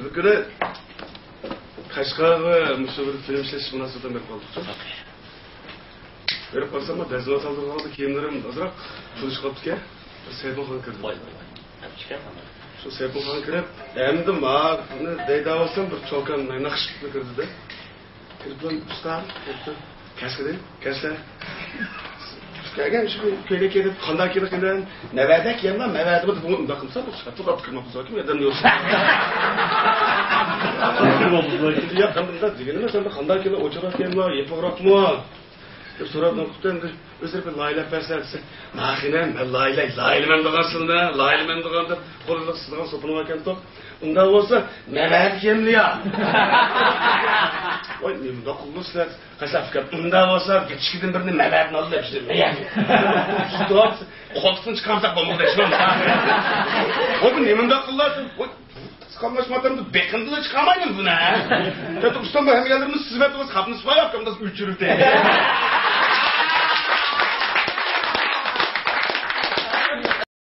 Bugün Kaşgar'ı müşavir film işleşi münasebetinden berip kaldık. Berip kalsam da dezine saldırıp kaldı, kiyimlerim azırak çalışıp kaldık ya. Serpil Khan kirdi. Şu Serpil Khan kirip, emdim deyda olsam bir çokan nakışıklı kirdi de. Kirip lan usta, kesle. Gelgen şu köyde kedip, kanda kedip eden, nevede kiyemden, mevede bu bunu undakımsa bu şartı kapı kırmak uzak mı? Eden diyorsun. Ya kandımda degene sen de kanda kedip, oçarak kiyemler, yapırak mı? Sorabdan kutan özür bir layla perserse, mahinem ben layla men doğanda, kolunda sızgan sopunu varken top, unda olsa mevede kiyemli ya. Oy, ne bu kulluslar, kasafkat, unda olsa geçişkiden birini mevedini aldı hepsi. Ne yani? Stop, koltuğunu çıkarsak bomba deşmem. Oy, bu ne bunda kullarsın? Oy, sıkallaşmadan bekindili çıkamayın bu ne? Tabi ustam bu hem gelirimiz siz verdiniz, kapınız var yaptım da 3 yürüp değil.